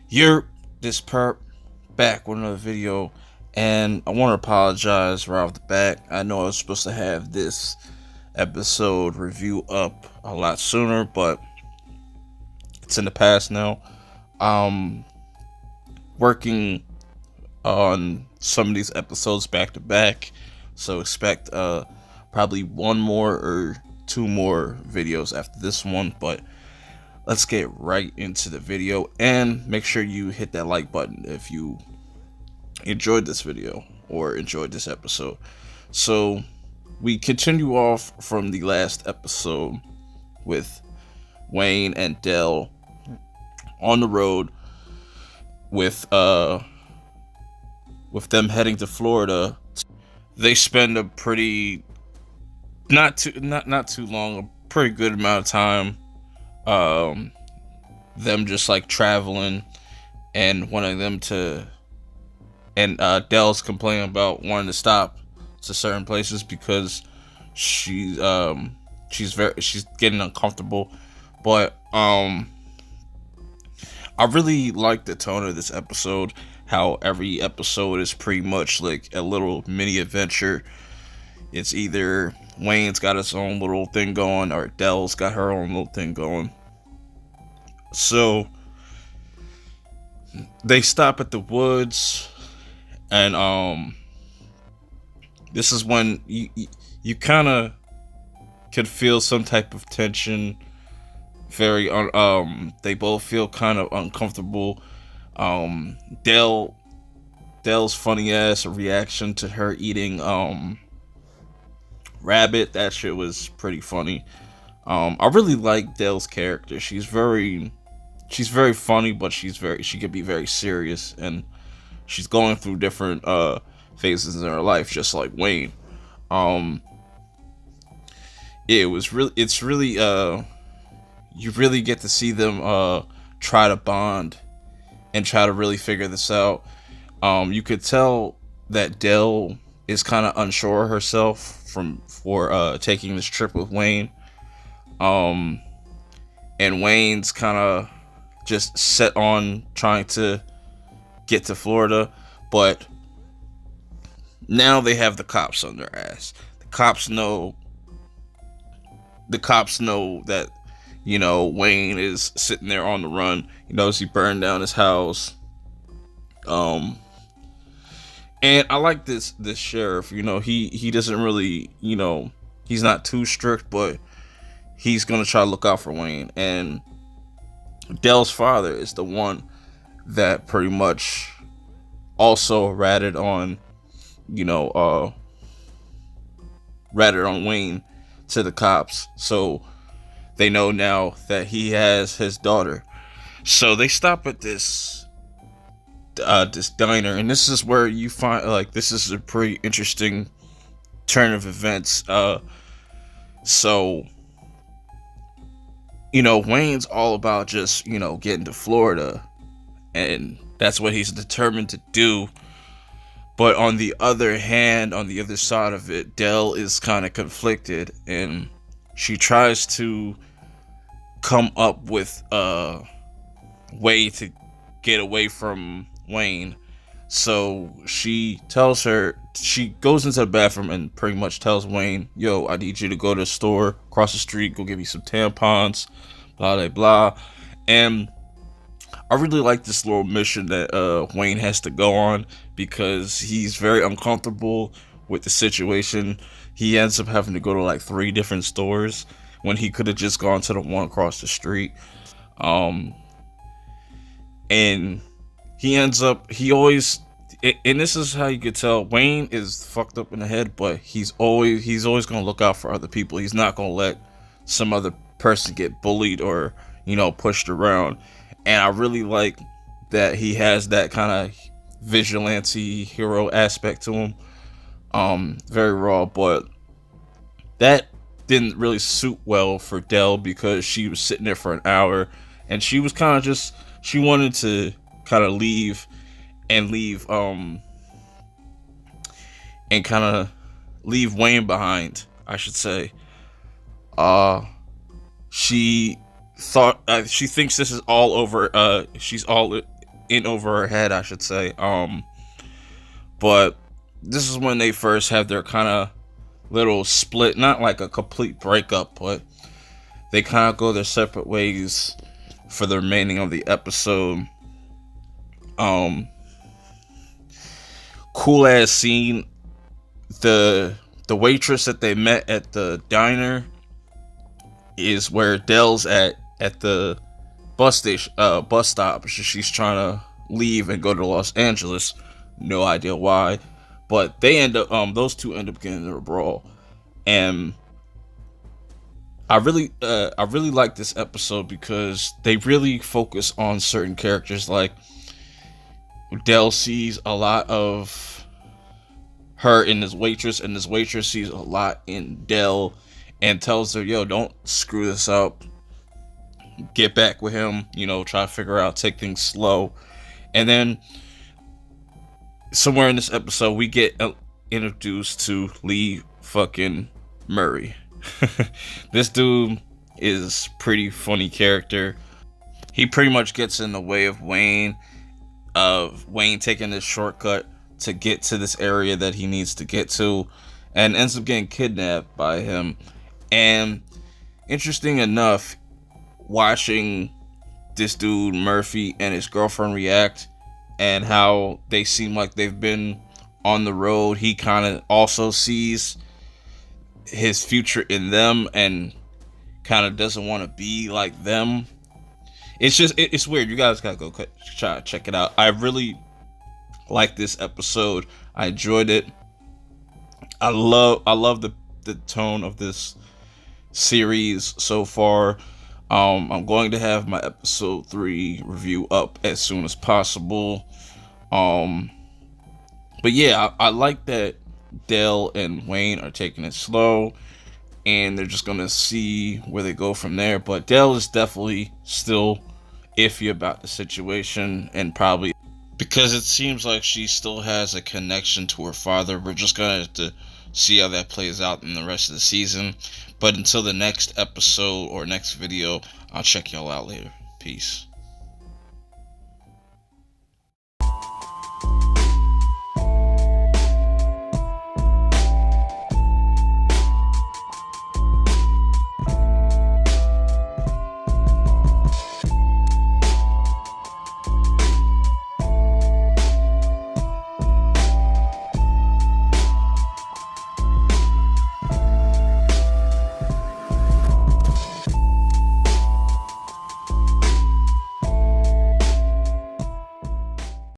You're this perp back with another video, and I want to apologize right off the bat. I know I was supposed to have this episode review up a lot sooner, but it's in the past now. Um, Working on some of these episodes back to back, so expect probably one more or two more videos after this one, but let's get right into the video and make sure you hit that like button if you enjoyed this video or enjoyed this episode. So we continue off from the last episode with Wayne and Dell on the road with them heading to Florida. They spend a pretty not too long, a pretty good amount of time um them just like traveling and wanting them to, and Dell's complaining about wanting to stop to certain places because she's getting uncomfortable. But I really like the tone of this episode. How every episode is pretty much like a little mini adventure. It's either Wayne's got his own little thing going or Dell's got her own little thing going. So they stop at the woods, and this is when you kind of could feel some type of tension. Very they both feel kind of uncomfortable. um Dell Dell's funny ass reaction to her eating rabbit, that shit was pretty funny. I really like Dell's character. She's very funny, but she could be very serious, and she's going through different phases in her life, just like Wayne. Um, it's really you really get to see them try to bond and try to really figure this out. You could tell that Dell is kind of unsure of herself for taking this trip with Wayne. Um, and Wayne's kind of just set on trying to get to Florida, but now they have the cops on their ass. The cops know. The cops know that Wayne is sitting there on the run. He knows he burned down his house. Um, and I like this sheriff. He doesn't really he's not too strict, but he's gonna try to look out for Wayne. And Dell's father is the one that pretty much also you know, uh, ratted on Wayne to the cops. So they know now that he has his daughter. So they stop at this diner, and this is where you find, like, this is a pretty interesting turn of events. So Wayne's all about just getting to Florida, and that's what he's determined to do. But on the other hand, on the other side of it, Dell is kind of conflicted, and she tries to come up with a way to get away from Wayne. So she goes into the bathroom and pretty much tells Wayne, "Yo, I need you to go to the store across the street, go get me some tampons, blah blah blah." And I really like this little mission that Wayne has to go on, because he's very uncomfortable with the situation. He ends up having to go to like three different stores when he could have just gone to the one across the street. Um, and he always, and this is how you could tell Wayne is fucked up in the head, but he's always gonna look out for other people. He's not gonna let some other person get bullied or pushed around. And I really like that he has that kind of vigilante hero aspect to him. Very raw, but that didn't really suit well for Dell, because she was sitting there for an hour, and she was kind of just, she wanted to kind of leave and kind of leave Wayne behind, I should say. Uh, she she thinks this is all over. She's all in over her head, I should say. But this is when they first have their kind of little split, not like a complete breakup, but they kind of go their separate ways for the remaining of the episode. Um, cool ass scene. The waitress that they met at the diner is where Dell's at the bus stop. She's trying to leave and go to Los Angeles. No idea why, but they end up those two end up getting into a brawl, and I really like this episode because they really focus on certain characters. Like Dell sees a lot of her in this waitress, and this waitress sees a lot in Dell, and tells her, "Yo, don't screw this up. Get back with him. You know, try to figure out, take things slow." And then somewhere in this episode, we get introduced to Lee fucking Murray. This dude is pretty funny character. He pretty much gets in the way of Wayne taking this shortcut to get to this area that he needs to get to, and ends up getting kidnapped by him. And interesting enough, watching this dude Murphy and his girlfriend react, and how they seem like they've been on the road, he kind of also sees his future in them and kind of doesn't want to be like them. It's weird. You guys gotta go try to check it out. I really like this episode. I enjoyed it. I love the tone of this series so far. I'm going to have my episode 3 review up as soon as possible. But yeah, I like that Dell and Wayne are taking it slow, and they're just gonna see where they go from there. But Dell is definitely still iffy about the situation, and probably because it seems like she still has a connection to her father. We're just gonna have to see how that plays out in the rest of the season. But until the next episode or next video, I'll check y'all out later. Peace.